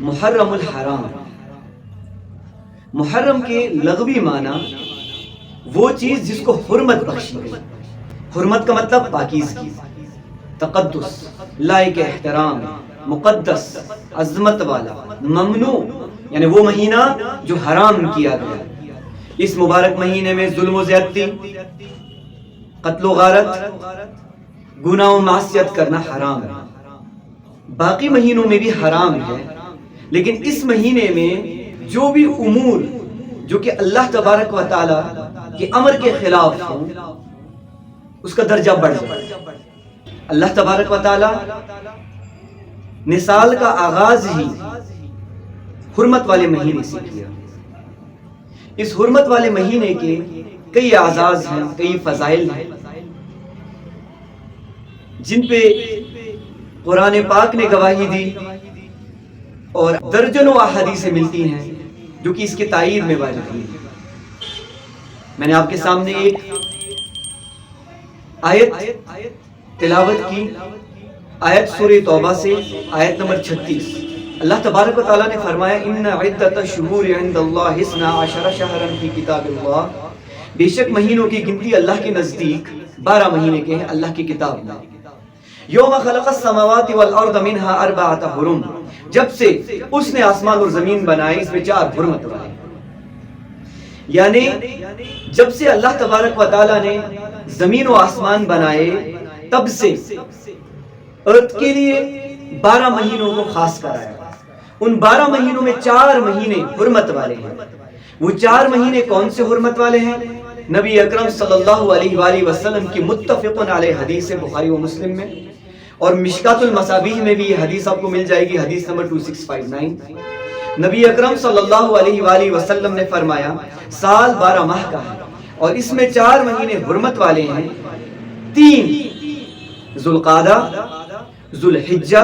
محرم الحرام، محرم کے لغوی معنی وہ چیز جس کو حرمت بخشی گئی۔ حرمت کا مطلب پاکیزگی، تقدس، لائق احترام، مقدس، عظمت والا، ممنوع یعنی وہ مہینہ جو حرام کیا گیا۔ اس مبارک مہینے میں ظلم و زیادتی، قتل و غارت، گناہ و معصیت کرنا حرام ہے۔ باقی مہینوں میں بھی حرام ہے، لیکن اس مہینے میں جو بھی امور جو کہ اللہ تبارک و تعالی کے امر کے خلاف ہوں اس کا درجہ بڑھ جائے۔ اللہ تبارک و تعالی نے سال کا آغاز ہی حرمت والے مہینے سے کیا۔ اس حرمت والے مہینے کے کئی اعزاز ہیں، کئی فضائل ہیں جن پہ قرآن پاک نے گواہی دی اور درجنوں احادیثیں ملتی ہیں جو کہ اس کے تائید میں واجب ہیں۔ میں نے آپ کے سامنے ایک آیت تلاوت کی، آیت سورہ توبہ سے، آیت نمبر 36۔ اللہ تبارک و تعالیٰ نے فرمایا ان عدت الشہور عند اللہ 12 شہرا فی کتاب اللہ، بے شک مہینوں کی گنتی اللہ کے نزدیک 12 مہینے کے ہیں اللہ کی کتاب میں۔ یوم خلق السماوات والارض منها 4 حرم، جب سے اس نے آسمان اور زمین بنائے اس میں 4 حرمت والے، یعنی جب سے اللہ تبارک و تعالیٰ نے زمین و آسمان بنائے تب سے ارض کے لیے 12 مہینوں کو خاص کرایا۔ ان 12 مہینوں میں 4 مہینے حرمت والے ہیں۔ وہ 4 مہینے کون سے حرمت والے ہیں؟ نبی اکرم صلی اللہ علیہ وآلہ وسلم کی متفق علیہ حدیث ہے بخاری و مسلم میں، اور مشکات المصابیح میں بھی یہ حدیث آپ کو مل جائے گی، حدیث نمبر 2659۔ نبی اکرم صلی اللہ علیہ وآلہ وسلم نے فرمایا سال 12 ماہ کا ہے اور اس میں 4 مہینے حرمت والے ہیں، 3 ذوالقعدہ، ذوالحجہ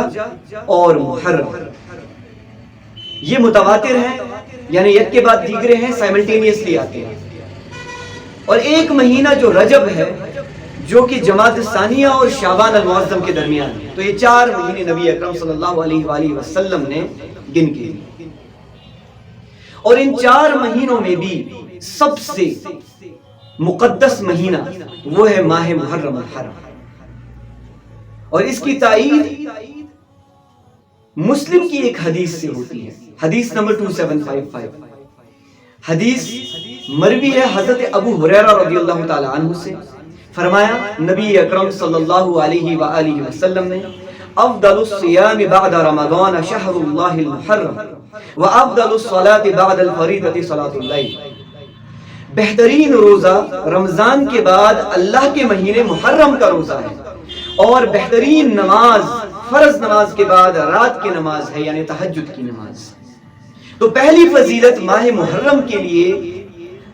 اور محرم۔ یہ متواتر ہیں، یعنی یک کے بعد دیگرے ہیں، سائملٹینیسلی آتے ہیں۔ اور ایک مہینہ جو رجب ہے جو کہ جمادی الثانیہ اور شعبان المعظم کے درمیان ہے، تو یہ 4 مہینے نبی اکرم صلی اللہ علیہ وآلہ وسلم نے گن کے لیے۔ اور ان 4 مہینوں میں بھی سب سے مقدس مہینہ وہ ہے ماہ محرم الحرام، اور اس کی تائید مسلم کی ایک حدیث سے ہوتی ہے، حدیث نمبر 2755۔ حدیث مروی ہے حضرت ابو ہریرہ رضی اللہ تعالی عنہ سے، فرمایا نبی اکرم صلی اللہ علیہ وآلہ وسلم نے افضل الصیام بعد رمضان شہر اللہ المحرم وافضل الصلاة بعد الفریضۃ صلاۃ اللیل، بہترین روزہ رمضان کے بعد اللہ کے مہینے محرم کا روزہ ہے، اور بہترین نماز فرض نماز کے بعد رات کی نماز ہے، یعنی تہجد کی نماز۔ تو پہلی فضیلت ماہ محرم کے لیے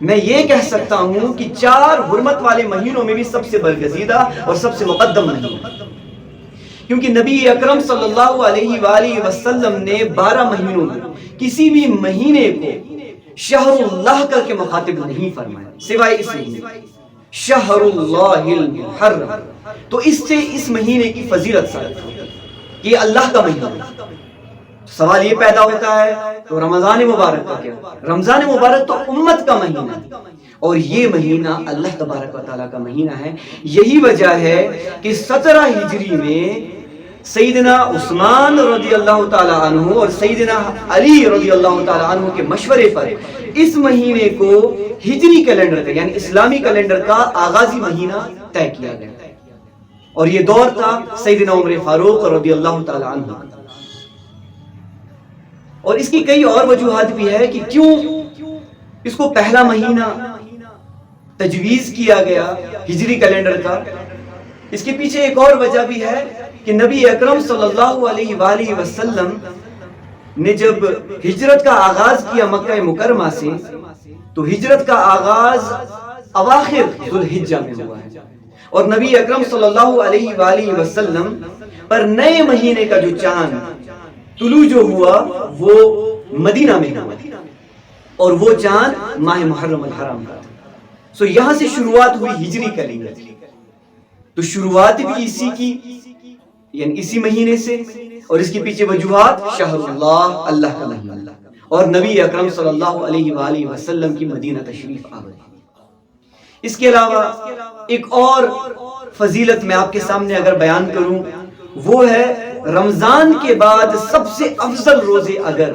میں یہ کہہ سکتا ہوں کہ 4 حرمت والے مہینوں میں بھی سب سے برگزیدہ اور سب سے مقدم مہینہ، کیونکہ نبی اکرم صلی اللہ علیہ وآلہ وسلم نے 12 مہینوں میں کسی بھی مہینے کو شہر اللہ کر کے مخاطب نہیں فرمایا سوائے اس مہینے، شہر اللہ المحرم۔ تو اس سے اس مہینے کی فضیلت ثابت ہوتی ہے کہ یہ اللہ کا مہینہ ہے۔ سوال یہ پیدا ہوتا ہے تو رمضان مبارک کا کیا؟ رمضان مبارک تو امت کا مہینہ ہے، اور یہ مہینہ اللہ تبارک و تعالیٰ کا مہینہ ہے۔ یہی وجہ ہے کہ 17 ہجری میں سیدنا عثمان رضی اللہ تعالیٰ عنہ اور سیدنا علی رضی اللہ تعالیٰ عنہ کے مشورے پر اس مہینے کو ہجری کیلنڈر کا یعنی اسلامی کیلنڈر کا آغازی مہینہ طے کیا گیا، اور یہ دور تھا سیدنا عمر فاروق رضی اللہ تعالیٰ عنہ۔ اور اس کی کئی اور وجوہات بھی ہے کہ کیوں اس کو پہلا مہینہ تجویز کیا گیا ہجری کیلنڈر کا۔ اس کے پیچھے ایک اور وجہ بھی ہے کہ نبی اکرم صلی اللہ علیہ وآلہ وسلم نے جب ہجرت کا آغاز کیا مکہ مکرمہ سے، تو ہجرت کا آغاز اواخر ذوالحجہ میں ہوا ہے، اور نبی اکرم صلی اللہ علیہ وآلہ وسلم پر نئے مہینے کا جو چاند طلوع جو ہوا وہ مدینہ میں ہوا، اور وہ چاند ماہ محرم الحرام کا تھا۔ سو یہاں سے شروعات ہوئی ہجری کیلنڈر، تو شروعات بھی اسی کی یعنی اسی مہینے سے، اور اس کے پیچھے وجوہات شہر اللہ، اللہ کا مہینہ، اور نبی اکرم صلی اللہ علیہ وآلہ وسلم کی مدینہ تشریف آوری۔ اس کے علاوہ ایک اور فضیلت میں آپ کے سامنے اگر بیان کروں، وہ ہے رمضان کے بعد سب سے افضل روزے اگر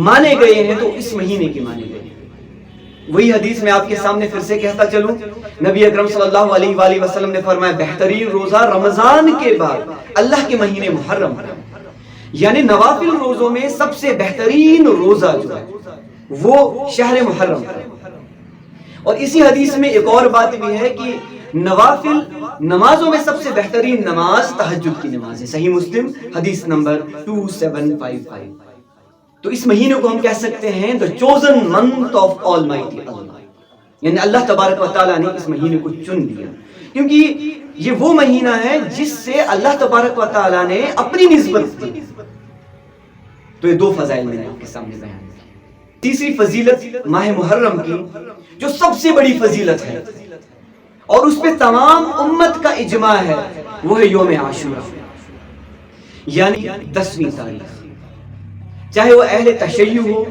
مانے گئے ہیں تو اس مہینے کے مانے گئے ہیں۔ وہی حدیث میں آپ کے سامنے پھر سے کہتا چلوں، نبی اکرم صلی اللہ علیہ وآلہ وسلم نے فرمایا بہترین روزہ رمضان کے بعد اللہ کے مہینے محرم ہے، یعنی نوافل روزوں میں سب سے بہترین روزہ جو ہے وہ شہر محرم ہے۔ اور اسی حدیث میں ایک اور بات بھی ہے کہ نوافل نمازوں میں سب سے بہترین نماز تہجد کی نماز ہے، صحیح مسلم حدیث نمبر 2755۔ تو اس مہینے کو ہم کہہ سکتے ہیں the chosen month of Almighty Allah، یعنی اللہ تبارک و تعالیٰ نے اس مہینے کو چن لیا، کیونکہ یہ وہ مہینہ ہے جس سے اللہ تبارک و تعالیٰ نے اپنی نسبت دی۔ تو یہ دو فضائل میں نے آپ کے سامنے بیان کی۔ تیسری فضیلت ماہ محرم کی جو سب سے بڑی فضیلت ہے اور اس پہ تمام امت کا اجماع ہے، وہ ہے یوم عاشورہ، یعنی 10ویں تاریخ۔ چاہے وہ اہل تشیع ہو،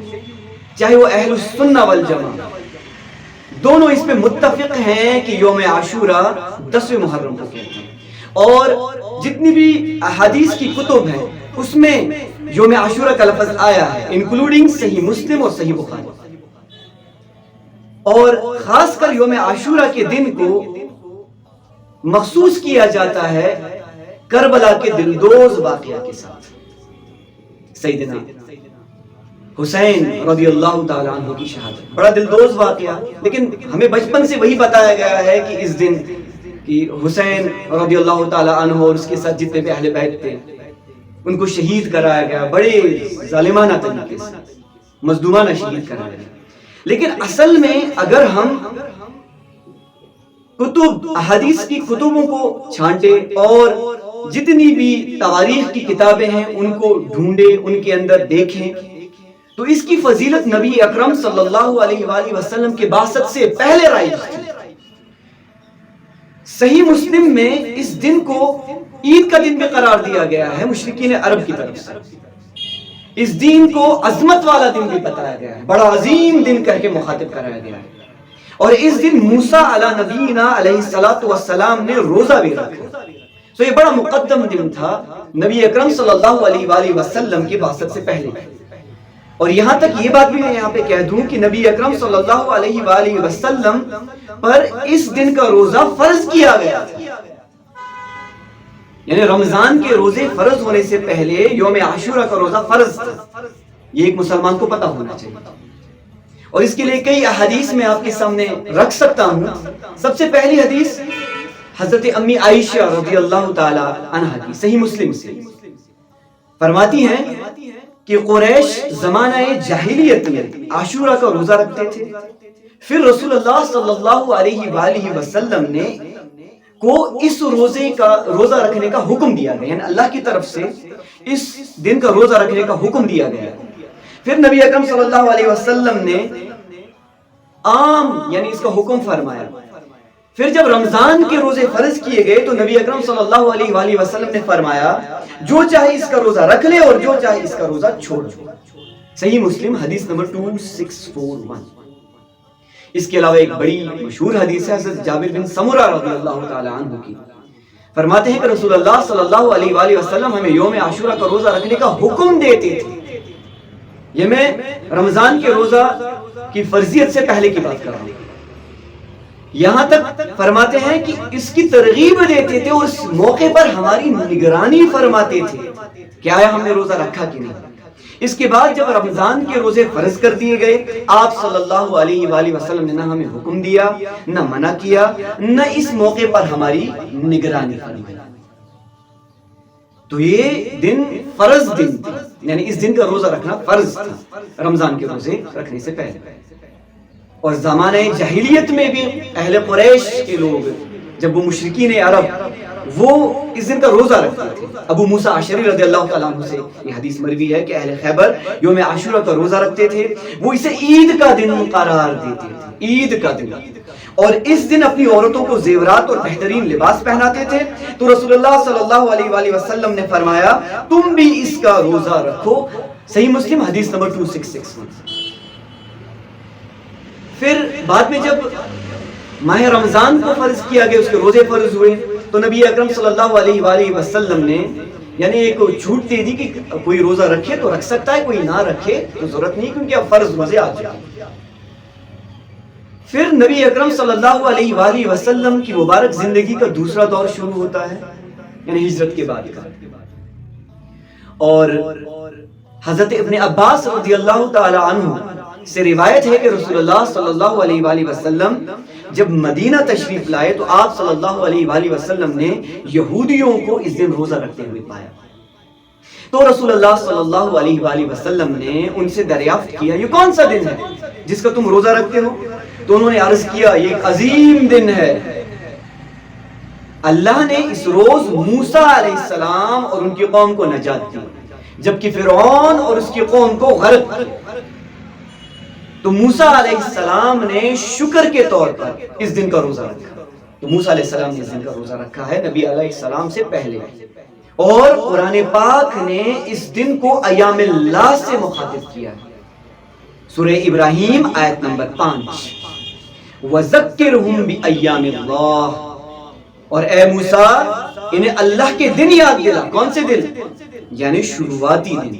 چاہے وہ اہل السنہ والجماعہ، دونوں اس پہ متفق ہیں کہ یوم عاشورہ 10ویں محرم کو کہتے ہیں۔ اور جتنی بھی احادیث کی کتب ہیں اس میں یوم عاشورہ کا لفظ آیا ہے، انکلوڈنگ صحیح مسلم اور صحیح بخاری۔ اور خاص کر یوم عاشورہ کے دن کو مخصوص کیا جاتا ہے کربلا کے دلدوز واقعہ کے ساتھ، سیدنا حسین رضی اللہ تعالیٰ عنہ کی شہادت، بڑا دلدوز واقعہ، لیکن ہمیں بچپن سے وہی بتایا گیا ہے کہ اس دن کہ حسین رضی اللہ تعالیٰ عنہ اور اس کے ساتھ جتنے بھی اہل بیت تھے ان کو شہید کرایا گیا، بڑے ظالمانہ طریقے سے مظلومانہ شہید کرایا گیا۔ لیکن اصل میں اگر ہم کتب احادیث کی کتبوں کو چھانٹے اور جتنی بھی تواریخ کی کتابیں ہیں ان کو ڈھونڈے، ان کے اندر دیکھیں، تو اس کی فضیلت نبی اکرم صلی اللہ علیہ وآلہ وسلم کے بعثت سے پہلے رائج تھی۔ صحیح مسلم میں اس دن کو عید کا دن بھی قرار دیا گیا ہے مشرکین عرب کی طرف سے، اس دن کو عظمت والا دن بھی بتایا گیا ہے، بڑا عظیم دن کہہ کے مخاطب کرایا گیا ہے۔ اور اس دن موسیٰ علی نبینا علیہ السلام نے روزہ بھی رکھا، تو یہ بڑا مقدم دن تھا نبی اکرم صلی اللہ علیہ وآلہ وسلم کی بعثت سے پہلے۔ اور یہاں تک یہ بات بھی میں یہاں پہ کہہ دوں کہ نبی اکرم صلی اللہ علیہ وآلہ وسلم پر اس دن کا روزہ فرض کیا گیا تھا، یعنی رمضان کے روزے فرض ہونے سے پہلے یوم عاشورہ کا روزہ فرض تھا، یہ ایک مسلمان کو پتہ ہونا چاہیے۔ اور اس کے لیے کئی احادیث میں آپ کے سامنے رکھ سکتا ہوں۔ سب سے پہلی حدیث حضرت امی عائشہ رضی اللہ تعالی عنہا کی، صحیح مسلم سے فرماتی ہیں کہ قریش زمانہ جاہلیت میں عاشورہ کا روزہ رکھتے تھے، پھر رسول اللہ صلی اللہ علیہ وآلہ وسلم نے کو اس روزہ رکھنے کا حکم دیا گیا، یعنی اللہ کی طرف سے اس دن کا روزہ رکھنے کا حکم دیا گیا۔ پھر نبی اکرم صلی اللہ علیہ وسلم نے عام یعنی اس کا حکم فرمایا۔ پھر جب رمضان کے روزے فرض کیے گئے تو نبی اکرم صلی اللہ علیہ وآلہ وسلم نے فرمایا جو چاہے اس کا روزہ رکھ لے اور جو چاہے اس کا روزہ چھوڑ دے، صحیح مسلم حدیث نمبر 2641۔ اس کے علاوہ ایک بڑی مشہور حدیث ہے حضرت جابر بن سمرہ رضی اللہ تعالی عنہ کی، فرماتے ہیں کہ رسول اللہ صلی اللہ علیہ وآلہ وسلم ہمیں یوم عاشورہ کا روزہ رکھنے کا حکم دیتے تھے۔ یہ میں رمضان کے روزہ کی فرضیت سے پہلے کی بات کر رہا ہوں۔ یہاں تک فرماتے ہیں کہ اس کی ترغیب دیتے تھے، اس موقع پر ہماری نگرانی فرماتے تھے کہ آیا ہم نے روزہ رکھا کہ نہیں۔ اس کے بعد جب رمضان کے روزے فرض کر دیے گئے، آپ صلی اللہ علیہ وآلہ وسلم نے نہ ہمیں حکم دیا، نہ منع کیا، نہ اس موقع پر ہماری نگرانی فرمائی۔ تو یہ دن فرض دن تھا، یعنی اس دن کا روزہ رکھنا فرض تھا رمضان کے روزے رکھنے سے پہلے۔ اور زمانہ جاہلیت میں بھی اہل قریش کے لوگ جب وہ مشرکین عرب وہ اس دن کا روزہ رکھتے تھے۔ ابو موسیٰ اشعری رضی اللہ تعالیٰ عنہ سے یہ حدیث مروی ہے کہ اہل خیبر یوم عاشورہ کا روزہ رکھتے تھے، وہ اسے عید کا دن قرار دیتے تھے، عید کا دن، اور اس دن اپنی عورتوں کو زیورات اور بہترین لباس پہناتے تھے۔ تو رسول اللہ صلی اللہ علیہ وآلہ وسلم نے فرمایا تم بھی اس کا روزہ رکھو، صحیح مسلم حدیث نمبر 2661۔ پھر بعد میں جب ماہ رمضان کو فرض کیا گیا، اس کے روزے فرض ہوئے، تو نبی اکرم صلی اللہ علیہ وآلہ وسلم نے یعنی ایک چھوٹ دے دی کہ کوئی روزہ رکھے تو رکھ سکتا ہے، کوئی نہ رکھے تو ضرورت نہیں، کیونکہ اب فرض روزے آ چکے۔ پھر نبی اکرم صلی اللہ علیہ وآلہ وسلم کی مبارک زندگی کا دوسرا دور شروع ہوتا ہے، یعنی ہجرت کے بعد کا، اور حضرت ابن عباس رضی اللہ تعالی عنہ سے روایت ہے کہ رسول اللہ صلی اللہ علیہ وآلہ وسلم جب مدینہ تشریف لائے تو آپ صلی اللہ علیہ وآلہ وسلم نے یہودیوں کو اس دن روزہ رکھتے ہوئے پایا۔ تو رسول اللہ صلی اللہ علیہ وآلہ وسلم نے ان سے دریافت کیا یہ کون سا دن ہے جس کا تم روزہ رکھتے ہو؟ تو انہوں نے عرض کیا یہ ایک عظیم دن ہے، اللہ نے اس روز موسیٰ علیہ السلام اور ان کی قوم کو نجات دی، جبکہ فرعون اور اس کی قوم کو غرق کیا۔ تو موسیٰ علیہ السلام نے شکر کے طور پر اس دن کا روزہ رکھا، تو موسیٰ علیہ السلام نے اس دن کا روزہ رکھا ہے نبی علیہ السلام سے پہلے، اور قرآن پاک نے اس دن کو ایام اللہ سے مخاطب کیا ہے۔ سورہ ابراہیم آیت نمبر 5، وَذَكِّرْهُمْ بِأَيَّامِ اللَّهِ، اور اے موسیٰ انہیں اللہ کے دن یاد دلا۔ کون سے دن؟ یعنی شروعاتی دن،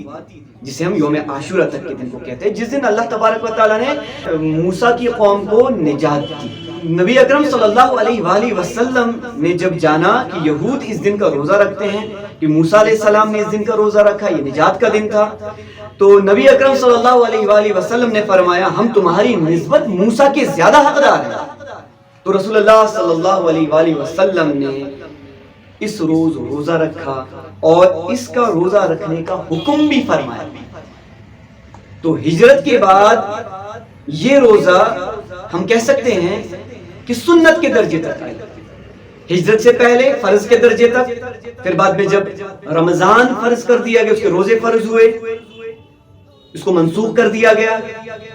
جسے ہم یوم عاشورہ تک کے دن کو کہتے ہیں، جس دن اللہ تبارک و تعالیٰ نے موسیٰ کی قوم کو نجات دی۔ نبی اکرم صلی اللہ علیہ وآلہ وسلم نے جب جانا کہ یہود اس دن کا روزہ رکھتے ہیں، کہ موسیٰ علیہ السلام نے اس دن کا روزہ رکھا، یہ نجات کا دن تھا، تو نبی اکرم صلی اللہ علیہ وآلہ وسلم نے فرمایا ہم تمہاری نسبت موسیٰ کے زیادہ حقدار ہیں۔ تو رسول اللہ صلی اللہ علیہ وآلہ وسلم نے اس روز روزہ رکھا اور اس کا روزہ رکھنے کا حکم بھی فرمایا۔ تو ہجرت کے بعد یہ روزہ ہم کہہ سکتے ہیں کہ سنت کے درجے تک آئے، ہجرت سے پہلے فرض کے درجے تک، پھر بعد میں جب رمضان فرض کر دیا گیا، اس کے روزے فرض ہوئے، اس کو منسوخ کر دیا گیا۔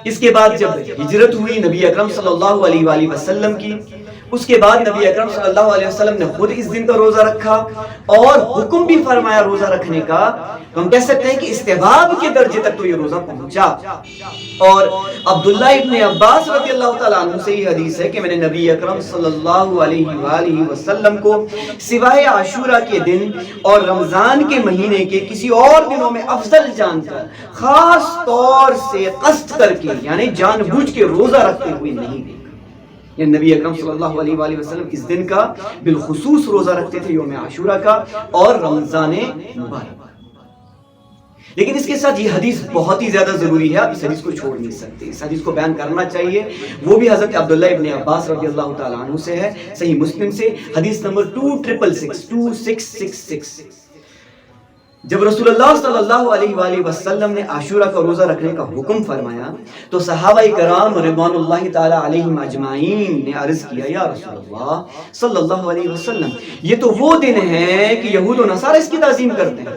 اس کے بعد جب ہجرت ہوئی نبی اکرم صلی اللہ علیہ وآلہ وسلم کی، اس کے بعد نبی اکرم صلی اللہ علیہ وسلم نے خود اس دن کا روزہ رکھا اور حکم بھی فرمایا روزہ رکھنے کا، تو ہم کہہ سکتے ہیں کہ استحباب کے درجے تک تو یہ روزہ پہنچا۔ اور عبداللہ ابن عباس رضی اللہ تعالیٰ عنہ سے یہ حدیث ہے کہ میں نے نبی اکرم صلی اللہ علیہ وآلہ وسلم کو سوائے عاشورہ کے دن اور رمضان کے مہینے کے کسی اور دنوں میں افضل جان کر، خاص طور سے قصد کر کے یعنی جان بوجھ کے روزہ رکھتے ہوئے نہیں دیکھا۔ یعنی نبی اکرم صلی اللہ علیہ وآلہ وسلم اس دن کا بالخصوص روزہ رکھتے تھے، یوم عاشورہ کا اور رمضان مبارک۔ لیکن اس کے ساتھ یہ حدیث بہت ہی زیادہ ضروری ہے، آپ اس حدیث کو چھوڑ نہیں سکتے، اس حدیث کو بیان کرنا چاہیے۔ وہ بھی حضرت عبداللہ ابن عباس رضی اللہ تعالیٰ عنہ سے ہے، صحیح مسلم سے حدیث نمبر 2666۔ جب رسول اللہ صلی اللہ علیہ وآلہ وسلم نے عاشورہ کا روزہ رکھنے کا حکم فرمایا تو صحابہ کرام رضوان اللہ تعالی علیہم اجمعین نے عرض کیا یا رسول اللہ صلی اللہ علیہ وسلم، یہ تو وہ دن ہے کہ یہود و نصارہ اس کی تعظیم کرتے ہیں،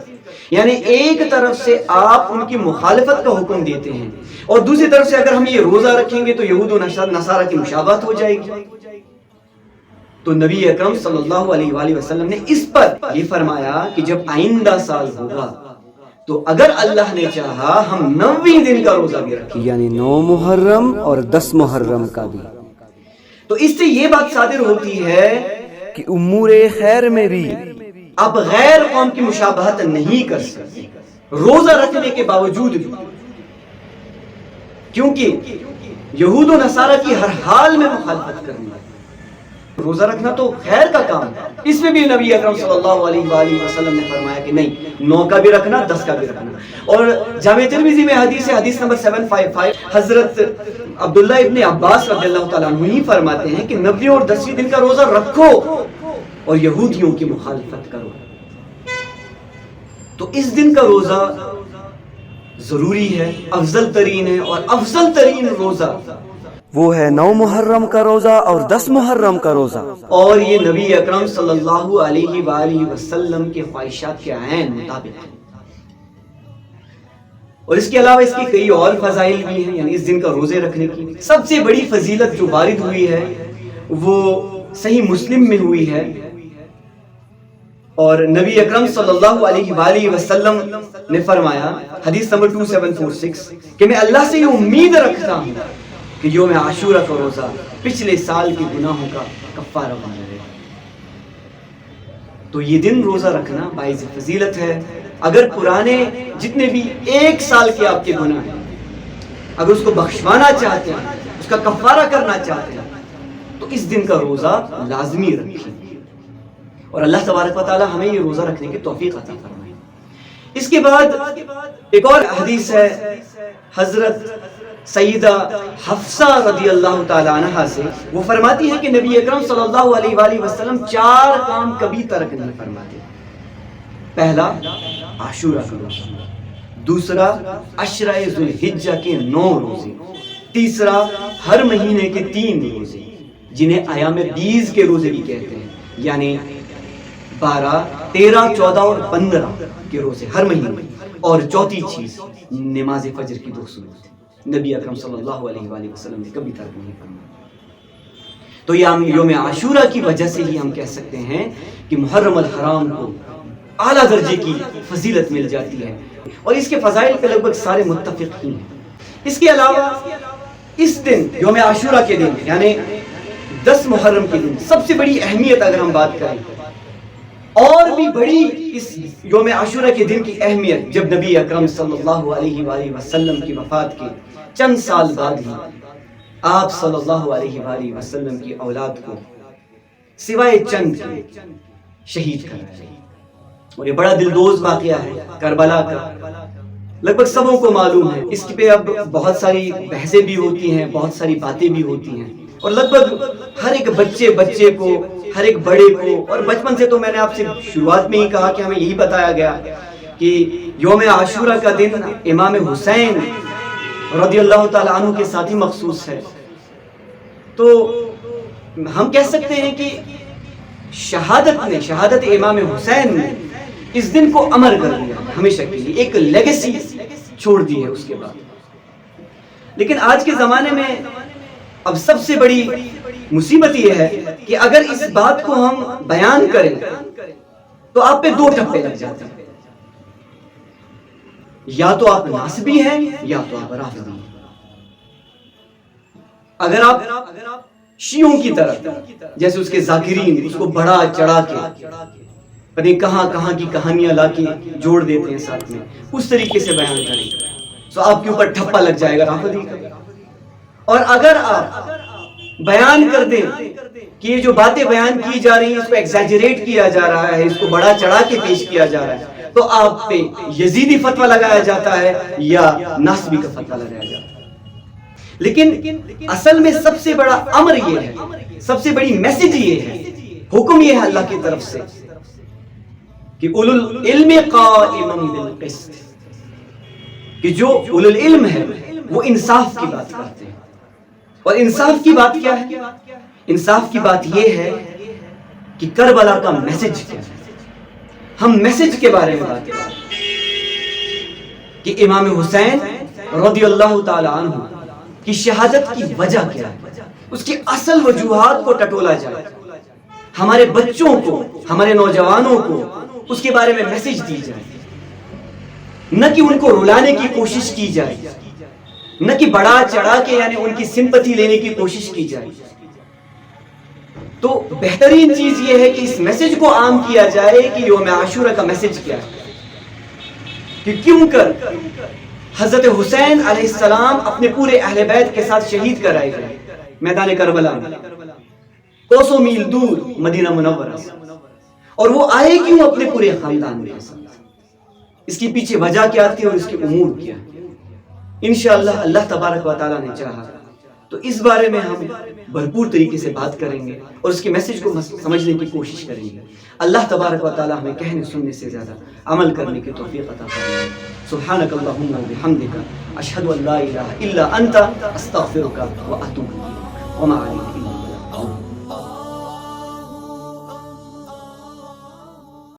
یعنی ایک طرف سے آپ ان کی مخالفت کا حکم دیتے ہیں اور دوسری طرف سے اگر ہم یہ روزہ رکھیں گے تو یہود و نصارہ کی مشابہت ہو جائے گی۔ تو نبی اکرم صلی اللہ علیہ وآلہ وسلم نے اس پر یہ فرمایا کہ جب آئندہ سال ہوگا تو اگر اللہ نے چاہا ہم 9ویں دن کا روزہ بھی رکھیں، یعنی 9 محرم اور 10 محرم کا بھی۔ تو اس سے یہ بات صادر ہوتی ہے کہ امور خیر میں بھی اب غیر قوم کی مشابہت نہیں کر سکتے روزہ رکھنے کے باوجود بھی، کیونکہ یہود و نصارہ کی ہر حال میں مخالفت کرنی ہے۔ روزہ رکھنا تو خیر کا کام ہے، اس میں بھی نبی اکرم صلی اللہ علیہ وآلہ وسلم نے فرمایا کہ نہیں، 9 کا بھی رکھنا، 10 کا بھی رکھنا۔ اور جامع ترمذی میں حدیث نمبر 755 حضرت عبداللہ ابن عباس رضی اللہ تعالیٰ عنہ ہی فرماتے ہیں کہ 9ویں اور 10ویں دن کا روزہ رکھو اور یہودیوں کی مخالفت کرو۔ تو اس دن کا روزہ ضروری ہے، افضل ترین ہے، اور افضل ترین روزہ وہ ہے 9 محرم کا روزہ اور 10 محرم کا روزہ. اور یہ نبی اکرم صلی اللہ علیہ وآلہ وسلم کے خواہشات کے عین مطابق ہے. اور اس کے علاوہ اس کی کئی اور فضائل بھی ہیں. یعنی اس دن کا روزے رکھنے کی سب سے بڑی فضیلت جو وارد ہوئی ہے وہ صحیح مسلم میں ہوئی ہے. اور نبی اکرم صلی اللہ علیہ وآلہ وسلم نے فرمایا حدیث نمبر 2746 کہ میں اللہ سے یہ امید رکھتا ہوں کہ یوم عاشورہ کا روزہ پچھلے سال کے گناہوں کا کفارہ بن جائے. تو یہ دن روزہ رکھنا باعث فضیلت ہے. اگر پرانے جتنے بھی 1 سال کے آپ کے گناہ ہیں اگر اس کو بخشوانا چاہتے ہیں, اس کا کفارہ کرنا چاہتے ہیں, تو اس دن کا روزہ لازمی رکھیں. اور اللہ تبارک و تعالی ہمیں یہ روزہ رکھنے کی توفیق عطا فرمائے. اس کے بعد ایک اور حدیث ہے حضرت سیدہ حفصہ رضی اللہ تعالی عنہا سے. وہ فرماتی ہے کہ نبی اکرم صلی اللہ علیہ وآلہ وسلم 4 کام کبھی ترک نہیں فرماتے. پہلا عاشورہ کا روزہ, دوسرا عشرہ ذو الحجہ کے 9 روزے, تیسرا ہر مہینے کے 3 روزے جنہیں ایام بیض کے روزے بھی کہتے ہیں, یعنی 12, 13, 14 اور 15 کے روزے ہر مہینے. اور چوتھی چیز نماز فجر کی 2 سنت نبی اکرم صلی اللہ علیہ وآلہ وسلم نے کبھی ترک نہیں فرمایا. تو یہ یوم عاشورہ کی وجہ سے ہی ہم کہہ سکتے ہیں کہ محرم الحرام کو اعلیٰ درجے کی فضیلت مل جاتی ہے. اور اس کے فضائل پہ لگ بھگ سارے متفق ہی ہیں. اس کے علاوہ اس دن یوم عاشورہ کے دن یعنی 10 محرم کے دن سب سے بڑی اہمیت اگر ہم بات کریں, اور بھی بڑی اس یوم عاشورہ کے دن کی اہمیت جب نبی اکرم صلی اللہ علیہ وآلہ وسلم کی وفات کے چند سال بعد ہی آپ صلی اللہ علیہ وآلہ وسلم کی اولاد کو سوائے چند کے شہید کر دیا. اور یہ بڑا دلدوز واقعہ ہے کربلا کا, لگ بھگ سبوں کو معلوم ہے. اس پہ اب بہت ساری بحثیں بھی ہوتی ہیں, بہت ساری باتیں بھی ہوتی ہیں, اور لگ بھگ ہر ایک بچے کو, ہر ایک بڑے کو, اور بچپن سے تو میں نے آپ سے شروعات میں ہی کہا کہ ہمیں یہی بتایا گیا کہ یوم عاشورہ کا دن امام حسین رضی اللہ تعالیٰ عنہ کے ساتھ ہی مخصوص ہے. تو ہم کہہ سکتے ہیں کہ شہادت امام حسین نے اس دن کو امر کر دیا, ہمیشہ کے لیے ایک لیگیسی چھوڑ دی ہے اس کے بعد. لیکن آج کے زمانے میں اب سب سے بڑی مصیبت یہ ہے کہ اگر اس بات کو ہم بیان کریں تو آپ پہ 2 ٹھپے لگ جاتے ہیں, یا تو آپ ناسبی ہیں یا تو آپ رافضی ہیں. اگر آپ شیعوں کی طرف جیسے اس کے ذاکرین اس کو بڑا چڑھا کے پتہ کہاں کی کہانیاں لا کے جوڑ دیتے ہیں ساتھ میں, اس طریقے سے بیان کریں تو آپ کے اوپر ٹھپا لگ جائے گا رافضی کا. اور اگر آپ بیان کر دیں کہ یہ جو باتیں بیان کی جا رہی ہیں اس کو ایگزیجریٹ کیا جا رہا ہے, اس کو بڑا چڑھا کے پیش کیا جا رہا ہے, تو آپ پہ یزیدی فتویٰ لگایا جاتا ہے یا ناسبی کا فتویٰ لگایا جاتا ہے. لیکن اصل میں سب سے بڑا امر یہ ہے, سب سے بڑی میسج یہ ہے, حکم یہ ہے اللہ کی طرف سے کہ اولو العلم قائما بالقسط, کہ جو اولو العلم ہے وہ انصاف کی بات کرتے ہیں. اور انصاف کی بات کیا ہے؟ انصاف کی بات یہ ہے کہ کربلا کا میسج کیا ہے. ہم میسج کے بارے میں بات کریں کہ امام حسین رضی اللہ تعالی عنہ کی شہادت کی وجہ کیا ہے, اس کی اصل وجوہات کو ٹٹولا جائے, ہمارے بچوں کو, ہمارے نوجوانوں کو اس کے بارے میں میسج دی جائے, نہ کہ ان کو رلانے کی کوشش کی جائے, نہ کہ بڑا چڑھا کے یعنی ان کی سمپتھی لینے کی کوشش کی جائے. تو بہترین چیز یہ ہے کہ اس میسج کو عام کیا جائے کہ یوم عاشورہ کا میسج کیا ہے, کہ کیوں کر حضرت حسین علیہ السلام اپنے پورے اہل بیت کے ساتھ شہید کرائے گئے میدان کربلا میں, کوسوں میل دور مدینہ منورہ سے. اور وہ آئے کیوں اپنے پورے خاندان کے ساتھ, اس کی پیچھے وجہ کیا تھی اور اس کے امور کیا. انشاءاللہ اللہ تبارک و تعالیٰ نے چاہا تو اس بارے میں ہم بھرپور طریقے سے بات کریں گے اور اس کے میسج کو سمجھنے کی کوشش کریں گے. اللہ تبارک و تعالی ہمیں کہنے سننے سے زیادہ عمل کرنے کی توفیق عطا فرمائے. سبحانک اللہم و بحمدک اشہد ان لا الہ الا انت استغفرک و اتوب الیک وما علیک الا